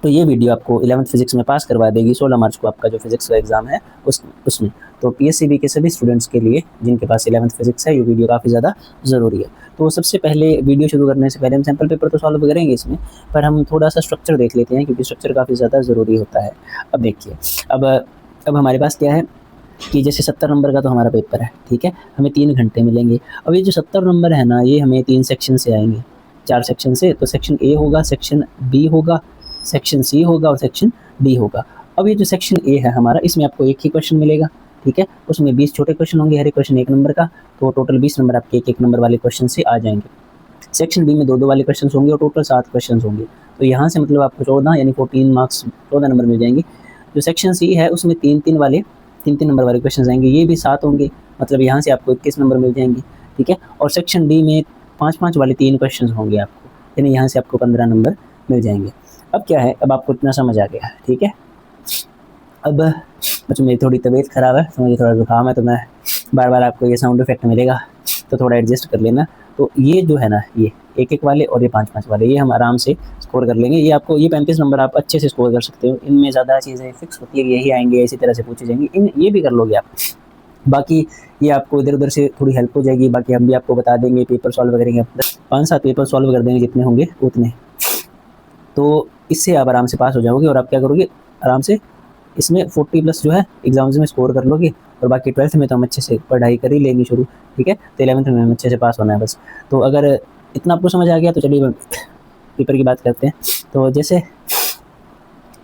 तो ये वीडियो आपको 11th फिजिक्स में पास करवा देगी। 16 मार्च को आपका जो फिजिक्स का एग्जाम है उसमें। तो पीएससीबी के सभी स्टूडेंट्स के लिए जिनके पास 11th फिजिक्स है, ये वीडियो काफ़ी ज़्यादा ज़रूरी है। तो सबसे पहले वीडियो शुरू करने से पहले हम सैम्पल पेपर तो सॉल्व करेंगे इसमें, पर हम थोड़ा सा स्ट्रक्चर देख लेते हैं, क्योंकि स्ट्रक्चर काफ़ी ज़्यादा ज़रूरी होता है। अब देखिए, अब हमारे पास क्या है कि जैसे 70 नंबर का तो हमारा पेपर है, ठीक है, हमें 3 घंटे मिलेंगे। अब ये जो 70 नंबर है ना, ये हमें 3 सेक्शन से आएंगे, 4 सेक्शन से। तो सेक्शन ए होगा, सेक्शन बी होगा, सेक्शन सी होगा और सेक्शन डी होगा। अब ये जो सेक्शन ए है हमारा, इसमें आपको एक ही क्वेश्चन मिलेगा, ठीक है, उसमें 20 छोटे क्वेश्चन होंगे, हर एक क्वेश्चन 1 नंबर का, तो टोटल 20 नंबर आपके 1-1 नंबर वाले क्वेश्चन से आ जाएंगे। सेक्शन बी में 2-2 वाले क्वेश्चन होंगे और टोटल 7 क्वेश्चन होंगे। तो यहाँ से मतलब आपको 14 यानी 14 मार्क्स, 14 नंबर मिल जाएंगे। जो सेक्शन सी है उसमें 3-3 नंबर वाले क्वेश्चन आएंगे, ये भी 7 होंगे, मतलब यहाँ से आपको 21 नंबर मिल जाएंगे, ठीक है। और सेक्शन डी में 5-5 वाले 3 क्वेश्चन होंगे आपको, यानी यहाँ से आपको 15 नंबर मिल जाएंगे। अब क्या है, अब आपको इतना समझ आ गया है, ठीक है। अब बच्चों मेरी थोड़ी तबीयत ख़राब है, तो मुझे थोड़ा जुकाम है, तो मैं बार बार आपको ये साउंड इफेक्ट मिलेगा, तो थोड़ा एडजस्ट कर लेना। तो ये जो है ना, ये 1-1 वाले और ये 5-5 वाले, ये हम आराम से स्कोर कर लेंगे। ये आपको ये 35 नंबर आप अच्छे से स्कोर कर सकते हो। इनमें ज़्यादा चीज़ें फिक्स होती है कि यही आएंगे, इसी तरह से पूछे जाएंगे, ये भी कर लोगे आप। बाकी ये आपको इधर उधर से थोड़ी हेल्प हो जाएगी। बाकी हम भी आपको बता देंगे, पेपर सॉल्व करेंगे, 5-7 पेपर सॉल्व कर देंगे, जितने होंगे उतने, तो इससे आप आराम से पास हो जाओगे। और आप क्या करोगे, आराम से इसमें 40+ जो है एग्जाम्स में स्कोर कर लोगे। और बाकी 12th में तो हम अच्छे से पढ़ाई कर ही लेंगे शुरू, ठीक है। तो 11th में हम अच्छे से पास होना है बस। तो अगर इतना आपको समझ आ गया तो चलिए पेपर की बात करते हैं। तो जैसे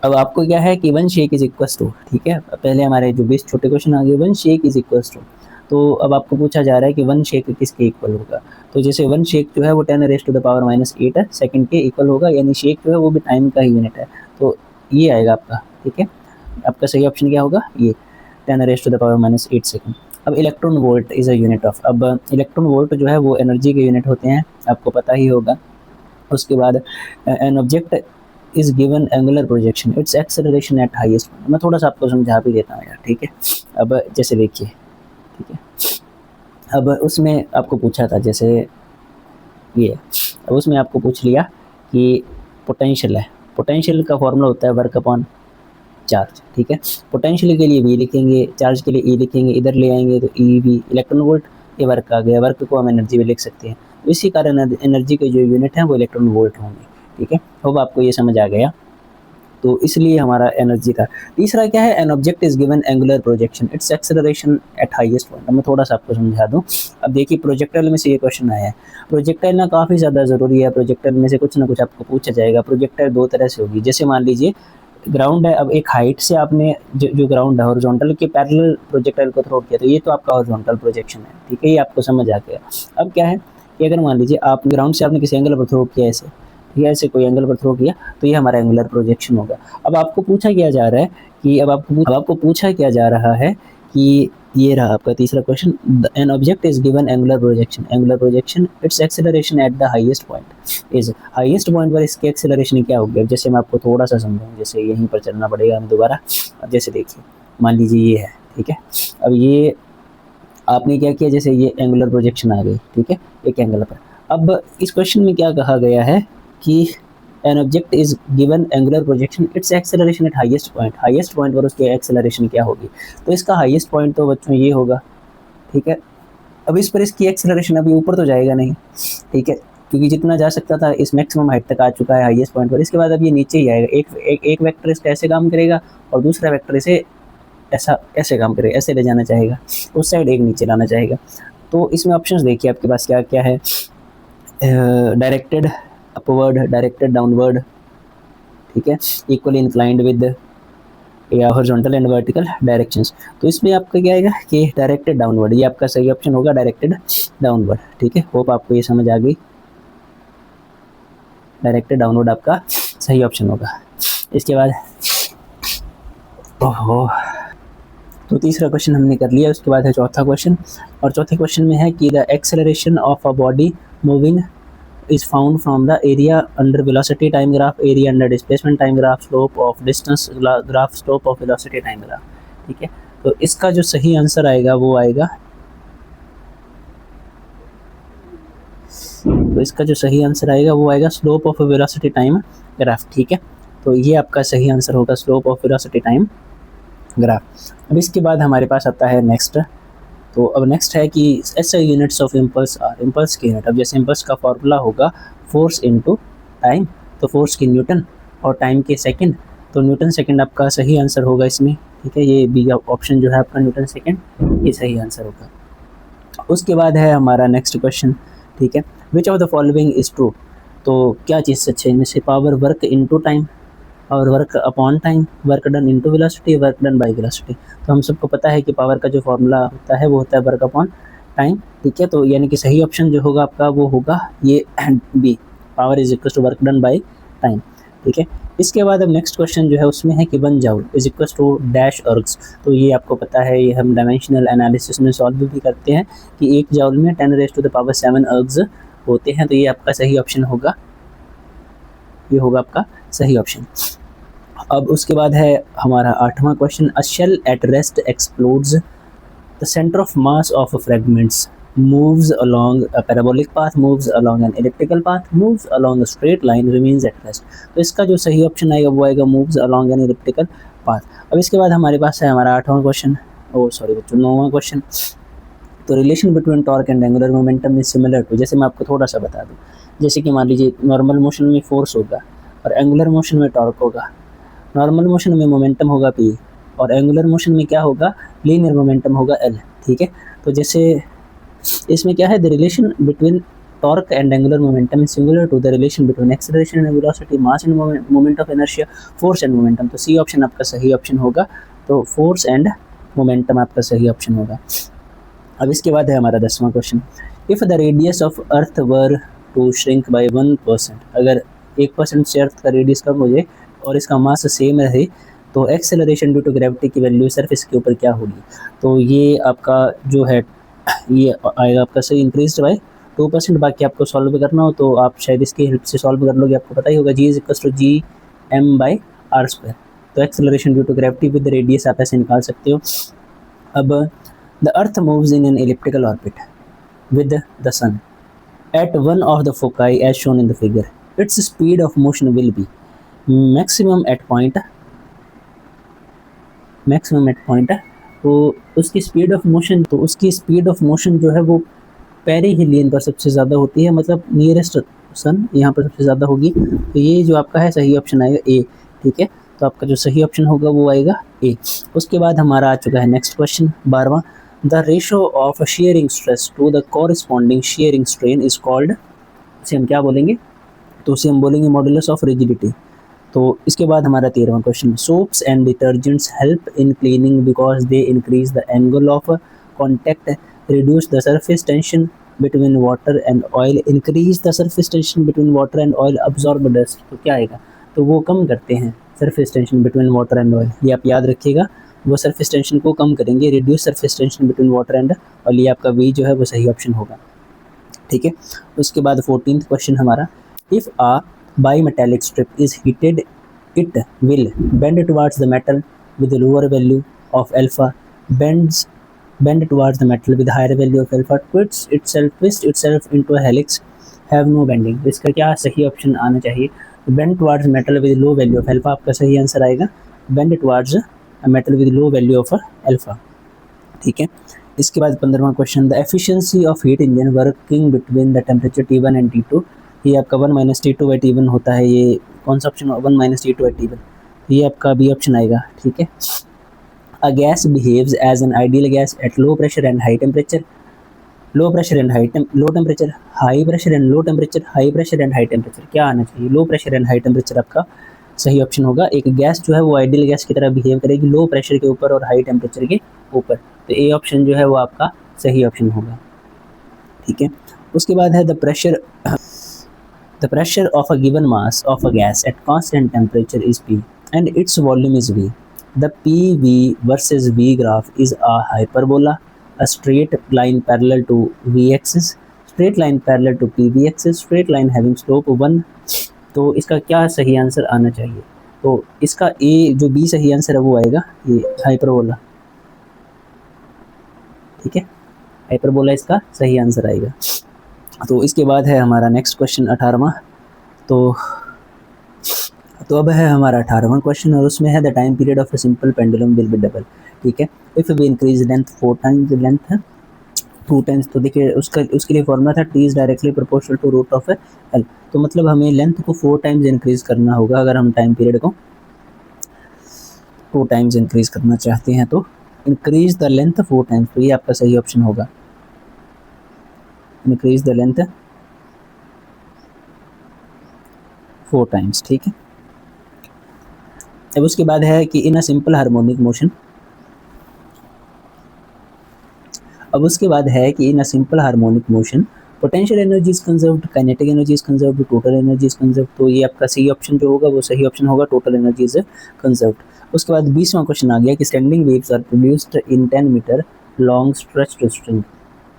अब आपको क्या है कि 1 शेक इज इक्वल्स टू, ठीक है, पहले हमारे जो 20 छोटे क्वेश्चन आ गए, 1 शेक इज इक्वल्स टू। तो अब आपको पूछा जा रहा है कि 1 शेक किसके इक्वल होगा। तो जैसे 1 शेक जो है वो 10⁻⁻8 सेकंड के इक्वल होगा, यानी शेक जो है वो भी टाइम का ही यूनिट है। तो ये आएगा आपका, ठीक है। आपका सही ऑप्शन क्या होगा, ये 10⁻⁻8 सेकंड। अब electron volt is a unit of, अब इलेक्ट्रॉन वोल्ट जो है वो एनर्जी के यूनिट होते हैं, आपको पता ही होगा। उसके बाद an object is given angular projection, it's acceleration at highest point. मैं थोड़ा सा आपको समझा भी देता हूँ यार, ठीक है। अब जैसे देखिए, ठीक है, अब उसमें आपको पूछा था जैसे ये, अब उसमें आपको पूछ लिया कि पोटेंशियल है, पोटेंशियल का फॉर्मूला होता है वर्क अपॉन चार्ज, ठीक है। पोटेंशियल के लिए V लिखेंगे, चार्ज के लिए E लिखेंगे, इधर ले आएंगे तो EV, इलेक्ट्रॉन वोल्ट, ये वर्क आ गया। वर्क को हम एनर्जी में लिख सकते हैं, तो इसी कारण एनर्जी के जो यूनिट हैं वो इलेक्ट्रॉन वोल्ट होंगे, ठीक है। होप आपको ये समझ आ गया। तो इसलिए हमारा एनर्जी था। तीसरा क्या है, an object is given angular projection, it's acceleration at highest point. मैं थोड़ा सा आपको समझा दूं। अब देखिए, प्रोजेक्टाइल में से ये क्वेश्चन आया है। प्रोजेक्टाइल ना काफ़ी ज़्यादा ज़रूरी है, प्रोजेक्टाइल में से कुछ ना कुछ आपको पूछा जाएगा। प्रोजेक्टाइल 2 तरह से होगी, जैसे मान लीजिए ग्राउंड है, अब एक हाइट से आपने जो ग्राउंड है हॉरिजॉन्टल के पैरेलल प्रोजेक्टाइल को थ्रो किया, तो ये तो आपका हॉरिजॉन्टल प्रोजेक्शन है, ठीक है, ये आपको समझ आ गया। अब क्या है कि अगर मान लीजिए आप ग्राउंड से आपने किसी एंगल पर थ्रो किया, ऐसे या ऐसे कोई एंगल पर थ्रो किया, तो ये हमारा एंगुलर प्रोजेक्शन होगा। अब आपको पूछा क्या जा रहा है कि अब आपको पूछा क्या जा रहा है कि ये रहा आपका तीसरा question, an object is given angular projection, it's acceleration at the highest point is, highest point पर इसके एक्सेलरेशन क्या होगी। अब जैसे मैं आपको थोड़ा सा समझाऊँ, जैसे यहीं पर चलना पड़ेगा हमें दोबारा। अब जैसे देखिए, मान लीजिए ये है, ठीक है। अब ये आपने क्या किया, जैसे ये एंगुलर प्रोजेक्शन आ गई, ठीक है, एक एंगल पर। अब इस क्वेश्चन में क्या कहा गया है कि an object is given angular projection, it's acceleration at highest point पर उसकी एक्सेलरेशन क्या होगी। तो इसका हाईएस्ट पॉइंट तो बच्चों ये होगा, ठीक है। अब इस पर इसकी एक्सेलरेशन अभी ऊपर तो जाएगा नहीं, ठीक है, क्योंकि जितना जा सकता था इस मैक्सिमम हाइट तक आ चुका है हाईएस्ट पॉइंट पर। इसके बाद अब ये नीचे ही आएगा। एक वेक्टर इसका ऐसे काम करेगा और दूसरा वेक्टर इसे ऐसे काम करेगा, ऐसे ले जाना चाहेगा, उस साइड एक नीचे लाना चाहेगा। तो इसमें ऑप्शंस देखिए आपके पास क्या क्या है, डायरेक्टेड अपवर्ड, डायरेक्टेड डाउनवर्ड, ठीक है, इक्वली इंक्लाइंड विद या हॉरिजॉन्टल एंड वर्टिकल डायरेक्शंस। तो इसमें आपका क्या आएगा कि डायरेक्टेड डाउनवर्ड, ये आपका सही ऑप्शन होगा, डायरेक्टेड डाउनवर्ड, ठीक है। होप आपको ये समझ आ गई, डायरेक्टेड डाउनवर्ड आपका सही ऑप्शन होगा। इसके बाद ओहो, तो तीसरा क्वेश्चन हमने कर लिया। उसके बाद है चौथा क्वेश्चन, और चौथे क्वेश्चन में है कि the acceleration of a body moving is found from the area under velocity time graph, area under displacement time graph, slope of distance graph, slope of velocity time graph, ठीक है। तो इसका जो सही आंसर आएगा वो आएगा, तो इसका जो सही आंसर आएगा वो आएगा slope of velocity time graph, ठीक है। तो ये आपका सही आंसर होगा slope of velocity time graph. अब इसके बाद हमारे पास आता है नेक्स्ट। तो अब नेक्स्ट है कि ऐसे units of impulse are, impulse की यूनिट। अब जैसे इम्पल्स का फॉर्मूला होगा फोर्स इनटू टाइम, तो फोर्स की न्यूटन और टाइम के सेकंड, तो न्यूटन सेकंड आपका सही आंसर होगा इसमें, ठीक है। ये बी ऑप्शन जो है आपका न्यूटन सेकंड, ये सही आंसर होगा। उसके बाद है हमारा नेक्स्ट क्वेश्चन, ठीक है। Which of the following is true, तो क्या चीज़ सच है इनमें से? पावर वर्क इनटू टाइम और work upon time, work done into velocity, work done by velocity. तो हम सबको पता है कि पावर का जो फॉर्मूला होता है वो होता है वर्क अपॉन टाइम, ठीक है। तो यानी कि सही ऑप्शन जो होगा आपका वो होगा ये B, power is equal to work done by time, ठीक है। इसके बाद अब नेक्स्ट क्वेश्चन जो है उसमें है कि 1 joule is equal to dash ergs. तो ये आपको पता है, ये हम डायमेंशनल एनालिसिस में सॉल्व भी करते हैं कि 1 जूल में 10⁻⁷ अर्ग्स होते हैं। तो ये आपका सही ऑप्शन होगा, ये होगा आपका सही ऑप्शन। अब उसके बाद है हमारा 8वां question, a shell at rest explodes, the centre of mass of fragments moves along a parabolic path, moves along an elliptical path, moves along a straight line, remains at rest। तो इसका जो सही ऑप्शन आएगा वो आएगा moves along an elliptical path। अब इसके बाद हमारे पास है हमारा 8वां क्वेश्चन, ओ सॉरी बच्चों 9वां क्वेश्चन। तो relation between torque and angular momentum is similar to, जैसे मैं आपको थोड़ा सा बता दूं, जैसे कि मान लीजिए नॉर्मल मोशन में फोर्स होगा और एंगुलर मोशन में टॉर्क होगा। नॉर्मल मोशन में मोमेंटम होगा p और एंगुलर मोशन में क्या होगा, लीनियर मोमेंटम होगा l, ठीक है। तो जैसे इसमें क्या है, the relation between torque and angular momentum is similar to the relation between acceleration and velocity, mass and moment of inertia, force and momentum. तो सी ऑप्शन आपका सही ऑप्शन होगा, तो फोर्स एंड मोमेंटम आपका सही ऑप्शन होगा। अब इसके बाद है हमारा 10वां question, if the radius of earth were to shrink by 1%, अगर 1% से अर्थ का रेडियस कम हो जाए और इसका मास सेम रहे तो एक्सेलरेशन ड्यू टू ग्रेविटी की वैल्यू सरफेस के ऊपर क्या होगी? तो ये आपका जो है ये आएगा आपका सही इंक्रीज बाय 2%। बाकी आपको सॉल्व करना हो तो आप शायद इसकी हेल्प से सॉल्व कर लोगे, आपको पता ही होगा g is equal to g/m/r²। तो acceleration due to gravity with radius आप ऐसे निकाल सकते हो। अब the earth moves in an elliptical orbit with the sun at one of the foci as shown in the figure, its speed of motion will be maximum at point, तो उसकी speed of motion, तो उसकी speed of motion जो है वो perihelion पर सबसे ज़्यादा होती है, मतलब नियरेस्ट सन यहाँ पर सबसे ज़्यादा होगी। तो ये जो आपका है सही ऑप्शन आएगा ए, ठीक है। तो आपका जो सही ऑप्शन होगा वो आएगा ए। उसके बाद हमारा आ चुका है नेक्स्ट क्वेश्चन 12वां, the ratio of shearing stress to the corresponding shearing strain is called, इसे हम क्या बोलेंगे? तो उसे हम बोलेंगे मॉडुलस ऑफ रिजिडिटी। तो इसके बाद हमारा 13वां question, soaps and detergents help in cleaning because they increase the angle of contact, reduce the surface tension between water and oil, increase the surface tension between water and oil, absorb dust. तो क्या आएगा? तो वो कम करते हैं surface tension between water and oil, ये आप याद रखिएगा, वो सरफेस टेंशन को कम करेंगे, reduce surface tension between water and oil. ये आपका बी जो है वो सही ऑप्शन होगा, ठीक है। उसके बाद 14th क्वेश्चन हमारा, if a bimetallic strip is heated, it will bend towards the metal with the lower value of alpha, bend towards the metal with higher value of alpha, twist itself into a helix, have no bending। इसका क्या सही option आना चाहिए? bend towards metal with low value of alpha आपका सही answer आएगा, bend towards a metal with low value of alpha, ठीक है। इसके बाद 15वां question, the efficiency of heat engine working between the temperature T1 and T2, ये आपका 1 - T2 T1 होता है। ये कौन सा ऑप्शन? 1 - T2 T1, ये आपका बी ऑप्शन आएगा, ठीक है। A gas behaves as an ideal gas at low pressure and high temperature, low pressure and low temperature, high pressure and low temperature, high pressure and high temperature. क्या आना चाहिए? Low pressure and high temperature आपका सही option होगा। एक gas जो है वो आइडियल गैस की तरह बिहेव करेगी लो प्रेशर के ऊपर और हाई टेम्परेचर के ऊपर, तो ए ऑप्शन जो है वो आपका सही ऑप्शन होगा, ठीक है। उसके बाद है the pressure of a given mass of a gas at constant temperature is P and its volume is V. The PV versus V graph is a hyperbola, a straight line parallel to V axis, straight line parallel to PV axis, straight line having slope 1। तो इसका क्या सही answer आना चाहिए? तो इसका ए जो B सही आंसर है वो आएगा ये हाइपरबोला, ठीक है। हाइपरबोला इसका सही आंसर आएगा। तो इसके बाद है हमारा नेक्स्ट क्वेश्चन 18वां। तो तो अब है हमारा 18वां क्वेश्चन और उसमें है the time period of a simple pendulum will be double. ठीक है, if we increase length 4 times length है 2 टाइम्स, तो देखिए उसका उसके लिए फॉर्मूला था T is directly proportional to root of L. तो मतलब हमें लेंथ को 4 टाइम्स इंक्रीज करना होगा अगर हम टाइम पीरियड को 2 टाइम्स इंक्रीज करना चाहते हैं, तो इंक्रीज द लेंथ 4 टाइम्स, तो ये आपका सही ऑप्शन होगा, इंक्रीज द लेंथ 4 टाइम्स। ठीक है, अब उसके बाद है कि in a simple harmonic motion, अब उसके बाद है कि in a simple harmonic motion potential energy is conserved, kinetic energy is conserved, total energy is conserved, तो ये आपका सही ऑप्शन जो होगा वो सही ऑप्शन होगा, टोटल एनर्जी इज कंजर्व्ड। उसके बाद 20वां क्वेश्चन आ गया कि standing waves are produced in 10 metre long stretched string,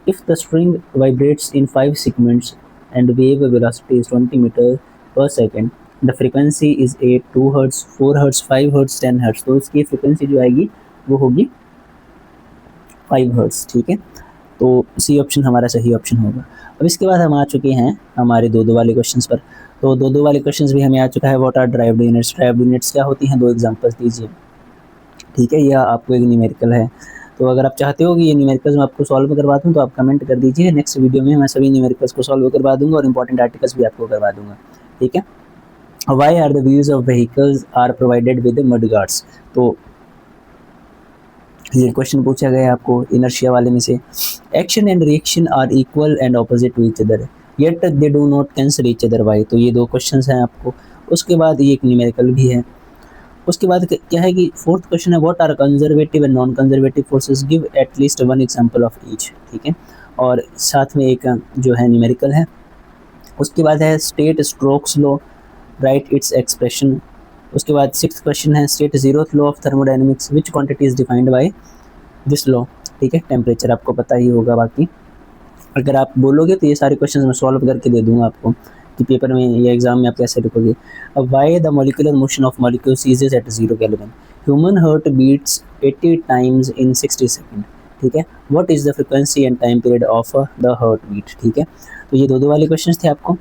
if the string vibrates in 5 segments and wave velocity is 20 metre per second, the frequency is 8, 2 hertz, 4 hertz, 5 hertz, 10 hertz, तो इसकी frequency जो आएगी वो होगी 5 hertz. ठीक है, तो C option हमारा सही ऑप्शन होगा। अब इसके बाद हम आ चुके हैं हमारे दो वाले क्वेश्चंस पर, तो दो वाले क्वेश्चंस भी हमें आ चुका है। What are derived units, derived units क्या होती हैं, 2 एग्जांपल्स दीजिए। ठीक है, यह आपको एक न्यूमेरिकल है, तो अगर आप चाहते हो कि ये न्यूमेरिकल्स मैं आपको सॉल्व करवा दूँ तो आप कमेंट कर दीजिए, नेक्स्ट वीडियो में मैं सभी न्यूमेरिकल्स को सॉल्व करवा दूँगा और इंपॉर्टेंट आर्टिकल्स भी आपको करवा दूँगा। ठीक है, why are the wheels of vehicles are provided with mud guards, तो ये क्वेश्चन पूछा गया है आपको इनर्शिया वाले में से। Action and reaction are equal and opposite to each other yet they do not cancel each other why, तो ये 2 क्वेश्चंस हैं आपको। उसके बाद ये एक न्यूमेरिकल भी है। उसके बाद क्या है कि 4th क्वेश्चन है what are conservative and non conservative forces, give at least 1 example of each. ठीक है, और साथ में एक जो है न्यूमेरिकल है। उसके बाद है state strokes law, right its expression. उसके बाद 6th क्वेश्चन है state 0th law of thermodynamics, which quantity is defined by this law. ठीक है, टेम्परेचर आपको पता ही होगा, बाकी अगर आप बोलोगे तो ये सारे क्वेश्चंस मैं सॉल्व करके दे दूंगा आपको कि पेपर में या एग्जाम में आप कैसे लिखोगे। अब why the molecular motion of molecule ceases at 0 kelvin, human heart beats 80 times in 60 second. ठीक है, what is the frequency and time period of the heart beat. ठीक है, तो ये दो वाले क्वेश्चन थे आपको।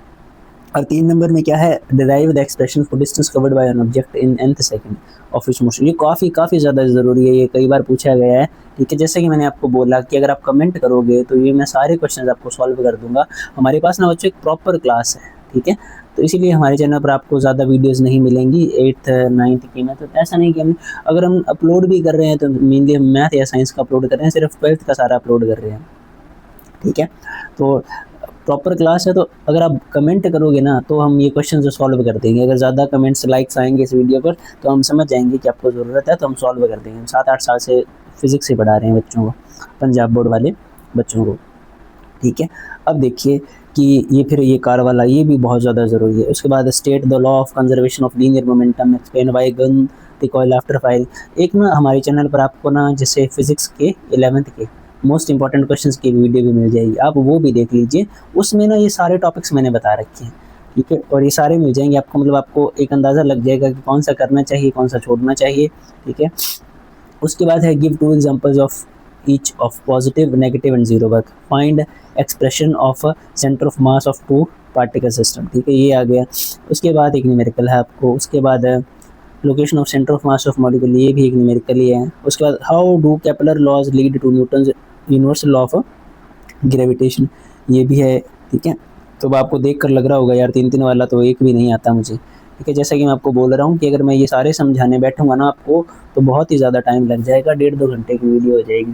और 3 नंबर में क्या है, derive the expression for distance covered by an object in nth second of its motion, ये काफ़ी ज़्यादा ज़रूरी है, ये कई बार पूछा गया है। ठीक है, जैसे कि मैंने आपको बोला कि अगर आप कमेंट करोगे तो ये मैं सारे क्वेश्चन आपको सॉल्व कर दूंगा। हमारे पास ना बच्चों एक प्रॉपर क्लास है, ठीक है, तो इसीलिए हमारे चैनल पर आपको ज़्यादा वीडियोज़ नहीं मिलेंगी 8th 9th की में, तो ऐसा नहीं कि हम अगर हम अपलोड भी कर रहे हैं तो मेनली हम मैथ या साइंस का अपलोड कर रहे हैं, सिर्फ 12th का सारा अपलोड कर रहे हैं। ठीक है, तो प्रॉपर क्लास है, तो अगर आप कमेंट करोगे ना तो हम ये क्वेश्चन जो सॉल्व कर देंगे। अगर ज़्यादा कमेंट्स लाइक्स आएंगे इस वीडियो पर तो हम समझ जाएंगे कि आपको ज़रूरत है, तो हम सॉल्व कर देंगे। हम 7-8 साल से फिज़िक्स ही पढ़ा रहे हैं बच्चों को, पंजाब बोर्ड वाले बच्चों को। ठीक है, अब देखिए कि ये फिर ये कार वाला ये भी बहुत ज़्यादा ज़रूरी है। उसके बाद state the law of conservation of linear momentum, explain why gun the coil after firing. एक ना हमारे चैनल पर आपको ना जैसे फिज़िक्स के 11th के मोस्ट इंपॉर्टेंट क्वेश्चंस की वीडियो भी मिल जाएगी, आप वो भी देख लीजिए। उसमें ना ये सारे टॉपिक्स मैंने बता रखे हैं। ठीक है, और ये सारे मिल जाएंगे आपको, मतलब आपको एक अंदाज़ा लग जाएगा कि कौन सा करना चाहिए कौन सा छोड़ना चाहिए। ठीक है, उसके बाद है give 2 examples of each of positive negative and zero work, find expression of centre of mass of 2 particle system. ठीक है, ये आ गया। उसके बाद एक न्यूमेरिकल है आपको। उसके बाद location of centre of mass of molecule, ये भी एक न्यूमेरिकल ही है। उसके बाद how do Kepler laws lead to Newton's universal law of gravitation, ये भी है। ठीक है, तो आपको देख कर लग रहा होगा यार 3 वाला तो एक भी नहीं आता मुझे। ठीक है, जैसा कि मैं आपको बोल रहा हूँ कि अगर मैं ये सारे समझाने बैठूंगा ना आपको तो बहुत ही ज़्यादा टाइम लग जाएगा, 1.5-2 घंटे की वीडियो हो जाएगी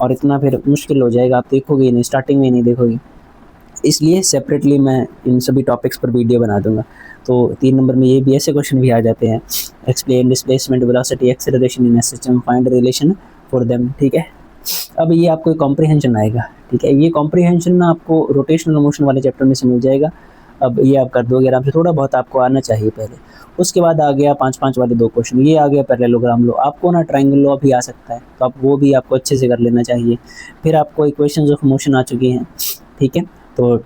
और इतना फिर मुश्किल हो जाएगा, आप देखोगे नहीं, स्टार्टिंग में ही नहीं देखोगे। इसलिए सेपरेटली मैं इन सभी टॉपिक्स पर वीडियो बना दूंगा। तो 3 नंबर में ये भी ऐसे क्वेश्चन भी आ जाते हैं, explain displacement velocity acceleration in A system, find relation for them. ठीक है, अब ये आपको कॉम्प्रिहेंशन आएगा। ठीक है, ये कॉम्प्रिहेंशन ना आपको रोटेशनल मोशन वाले चैप्टर में से मिल जाएगा। अब ये आप कर दोगे आराम से, थोड़ा बहुत आपको आना चाहिए पहले। उसके बाद आ गया 5-5 वाले 2 क्वेश्चन, ये आ गया पैरेललोग्राम लॉ। आपको ना ट्रायंगल लॉ भी आ सकता है, तो आप वो भी आपको अच्छे से कर लेना चाहिए। फिर आपको इक्वेशंस ऑफ मोशन आ चुकी हैं। ठीक है, तो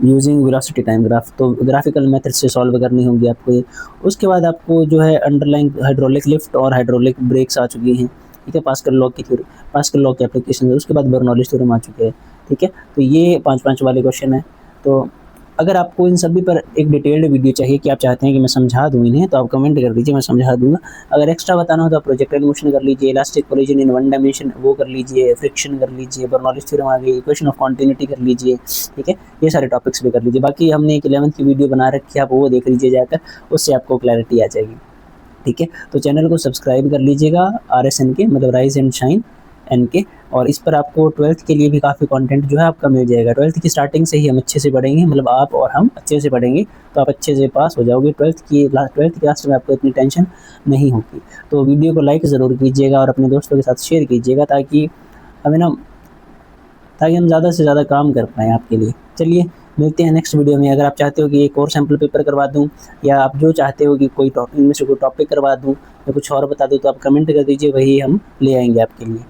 यूजिंग वेलोसिटी टाइम ग्राफ, तो ग्राफिकल मेथड से सॉल्व करनी होगी आपको ये। उसके बाद आपको जो है अंडरलाइन हाइड्रोलिक लिफ्ट और हाइड्रोलिक ब्रेक्स आ चुकी हैं। ठीक है, पास्कल लॉ की थ्योरी, पास्कल लॉ की एप्लीकेशन है। उसके बाद बर्नौलिस थ्योरम आ चुके हैं। ठीक है, तो ये 5-5 वाले क्वेश्चन है। तो अगर आपको इन सभी पर एक डिटेल्ड वीडियो चाहिए कि आप चाहते हैं कि मैं समझा दूँ इन्हें, तो आप कमेंट कर दीजिए, मैं समझा दूँगा। अगर एक्स्ट्रा बताना हो तो आप प्रोजेक्टाइल मोशन कर लीजिए, elastic collision in one dimension वो कर लीजिए, फ्रिक्शन कर लीजिए, बर्नौलीज थ्योरम आ गई, इक्वेशन ऑफ कॉन्टिन्यूटी कर लीजिए, ठीक है। ये सारे टॉपिक्स भी कर लीजिए। बाकी हमने एक 11th की वीडियो बना रखी है, आप वो देख लीजिए जाकर, उससे आपको क्लैरिटी आ जाएगी, ठीक है। तो चैनल को सब्सक्राइब कर लीजिएगा, RSN के मतलब राइज एंड शाइन एन के, और इस पर आपको 12th के लिए भी काफ़ी कंटेंट जो है आपका मिल जाएगा। 12th की स्टार्टिंग से ही हम अच्छे से पढ़ेंगे, मतलब आप और हम अच्छे से पढ़ेंगे तो आप अच्छे से पास हो जाओगे। 12th क्लास में आपको इतनी टेंशन नहीं होगी। तो वीडियो को लाइक ज़रूर कीजिएगा और अपने दोस्तों के साथ शेयर कीजिएगा, ताकि हम ज़्यादा से ज़्यादा काम कर पाएँ आपके लिए। चलिए मिलते हैं नेक्स्ट वीडियो में। अगर आप चाहते हो कि एक और सैम्पल पेपर करवा दूं, या आप जो चाहते हो कि कोई टॉपिक इनमें से कोई टॉपिक करवा दूं या कुछ और बता दूं, तो आप कमेंट कर दीजिए, वही हम ले आएंगे आपके लिए।